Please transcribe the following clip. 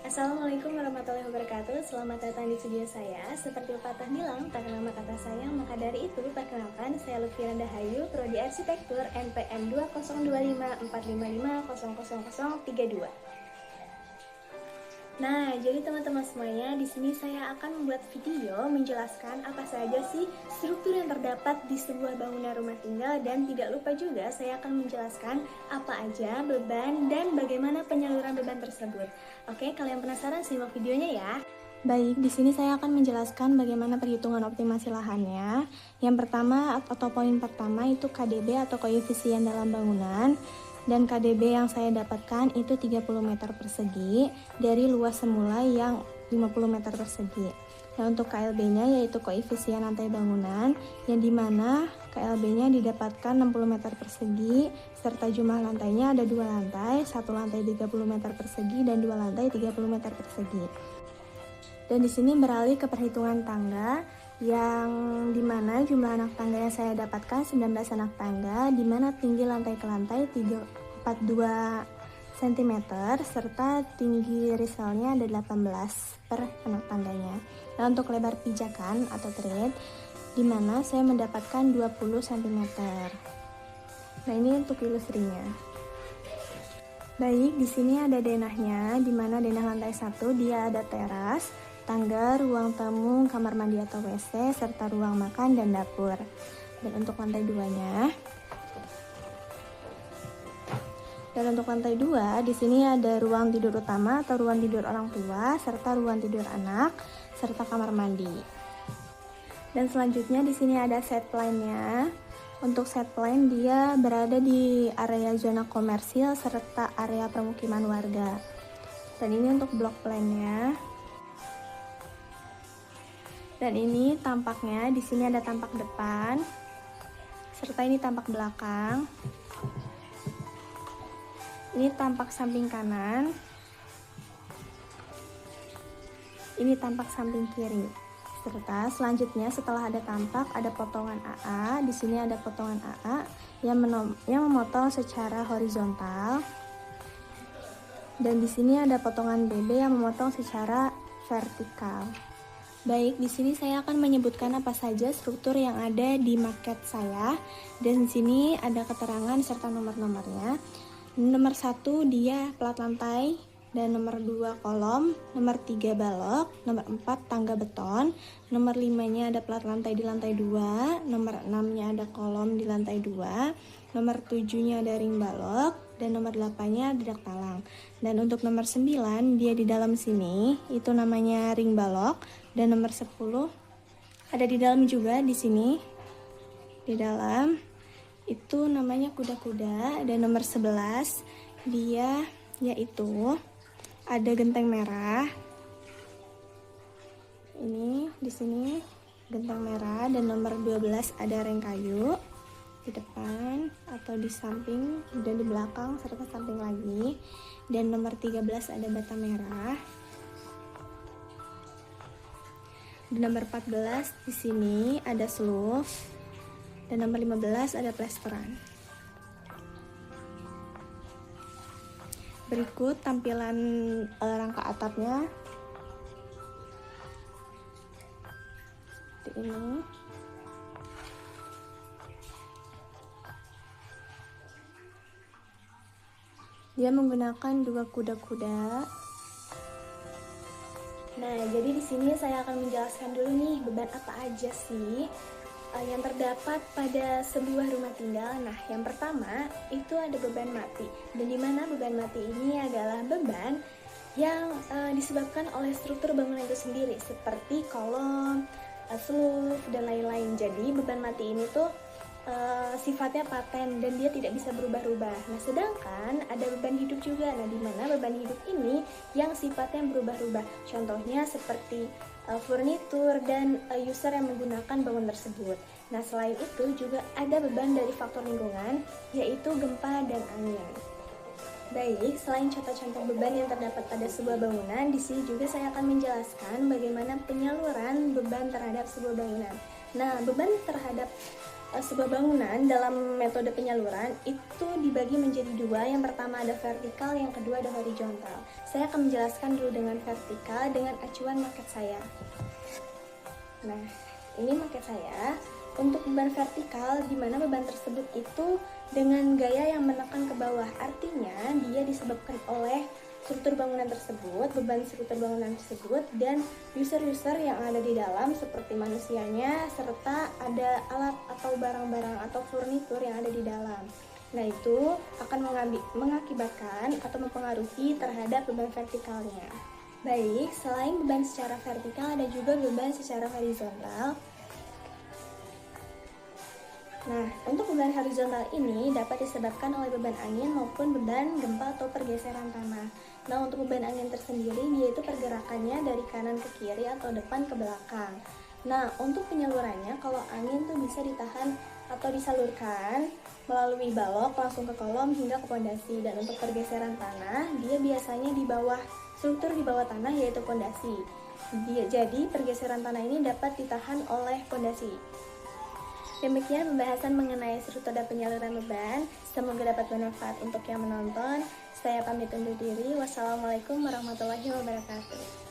Assalamualaikum warahmatullahi wabarakatuh. Selamat datang di studio saya. Seperti pepatah bilang, tak kenal maka tak sayang. Maka dari itu, perkenalkan saya Lutfi Randahayu, Prodi Arsitektur NPM 202545500032. Nah, jadi teman-teman semuanya, di sini saya akan membuat video menjelaskan apa saja sih struktur yang terdapat di sebuah bangunan rumah tinggal, dan tidak lupa juga saya akan menjelaskan apa aja beban dan bagaimana penyaluran beban tersebut. Oke, kalian penasaran? Simak videonya ya. Baik, di sini saya akan menjelaskan bagaimana perhitungan optimasi lahannya. Yang pertama atau poin pertama itu KDB atau koefisien dalam bangunan. Dan KDB yang saya dapatkan itu 30 meter persegi dari luas semula yang 50 meter persegi. Nah, untuk KLB-nya yaitu koefisien lantai bangunan, yang dimana KLB-nya didapatkan 60 meter persegi serta jumlah lantainya ada 2 lantai, 1 lantai 30 meter persegi dan 2 lantai 30 meter persegi. Dan di sini beralih ke perhitungan tangga, yang dimana jumlah anak tangga yang saya dapatkan 19 anak tangga, dimana tinggi lantai ke lantai 42 cm serta tinggi riselnya ada 18 per anak tangganya. Nah, untuk lebar pijakan atau thread, dimana saya mendapatkan 20 cm. Nah, ini untuk ilustrinya. Baik, di sini ada denahnya, dimana denah lantai 1 dia ada teras, tangga, ruang tamu, kamar mandi atau WC, serta ruang makan dan dapur. Dan untuk lantai 2-nya, di sini ada ruang tidur utama atau ruang tidur orang tua, serta ruang tidur anak, serta kamar mandi. Dan selanjutnya di sini ada set plan-nya. Untuk set plan dia berada di area zona komersil serta area permukiman warga. Dan ini untuk blok plan-nya. Dan ini tampaknya, di sini ada tampak depan, serta ini tampak belakang. Ini tampak samping kanan. Ini tampak samping kiri. Serta selanjutnya setelah ada tampak, ada potongan AA. Di sini ada potongan AA yang memotong secara horizontal. Dan di sini ada potongan BB yang memotong secara vertikal. Baik, di sini saya akan menyebutkan apa saja struktur yang ada di maket saya, dan di sini ada keterangan serta nomor-nomornya. Nomor 1 dia plat lantai, dan nomor 2 kolom, nomor 3 balok, nomor 4 tangga beton, nomor 5-nya ada plat lantai di lantai 2, nomor 6-nya ada kolom di lantai 2, nomor 7-nya ada ring balok, dan nomor 8-nya ada dak talang. Dan untuk nomor 9 dia di dalam sini, itu namanya ring balok, dan nomor 10 ada di dalam juga di sini. Di dalam itu namanya kuda-kuda, dan nomor 11 dia yaitu ada genteng merah. Ini di sini genteng merah, dan nomor 12 ada reng kayu di depan atau di samping dan di belakang serta samping lagi. Dan nomor 13 ada bata merah. Dan nomor 14 di sini ada seluf. Dan nomor 15 ada plesteran. Berikut tampilan rangka atapnya. Seperti ini. Dia menggunakan 2 kuda-kuda. Nah, jadi di sini saya akan menjelaskan dulu nih beban apa aja sih yang terdapat pada sebuah rumah tinggal. Nah, yang pertama itu ada beban mati, dan dimana beban mati ini adalah beban yang disebabkan oleh struktur bangunan itu sendiri, seperti kolom, seluf, dan lain-lain. Jadi beban mati ini tuh sifatnya paten dan dia tidak bisa berubah-ubah. Nah, sedangkan ada beban hidup juga. Nah, di mana beban hidup ini yang sifatnya berubah-ubah. Contohnya seperti furnitur dan user yang menggunakan bangunan tersebut. Nah, selain itu juga ada beban dari faktor lingkungan, yaitu gempa dan angin. Baik, selain contoh-contoh beban yang terdapat pada sebuah bangunan, di sini juga saya akan menjelaskan bagaimana penyaluran beban terhadap sebuah bangunan. Nah, beban terhadap sebuah bangunan dalam metode penyaluran itu dibagi menjadi dua. Yang pertama ada vertikal, yang kedua ada horizontal. Saya akan menjelaskan dulu dengan vertikal dengan acuan maket saya. Nah, ini maket saya. Untuk beban vertikal, di mana beban tersebut itu dengan gaya yang menekan ke bawah. Artinya, dia disebabkan oleh struktur bangunan tersebut, beban struktur bangunan tersebut, dan user-user yang ada di dalam seperti manusianya, serta ada alat atau barang-barang atau furnitur yang ada di dalam. Nah, itu akan mengakibatkan atau mempengaruhi terhadap beban vertikalnya. Baik, selain beban secara vertikal, ada juga beban secara horizontal. Nah, untuk beban horizontal ini dapat disebabkan oleh beban angin maupun beban gempa atau pergeseran tanah. Nah, untuk beban angin tersendiri, dia itu pergerakannya dari kanan ke kiri atau depan ke belakang. Nah, untuk penyalurannya, kalau angin tuh bisa ditahan atau disalurkan melalui balok langsung ke kolom hingga ke pondasi. Dan untuk pergeseran tanah, dia biasanya di bawah, struktur di bawah tanah yaitu pondasi. Jadi, pergeseran tanah ini dapat ditahan oleh pondasi. Demikian pembahasan mengenai struktur dan penyaluran beban. Semoga dapat bermanfaat untuk yang menonton. Saya pamit undur diri. Wassalamualaikum warahmatullahi wabarakatuh.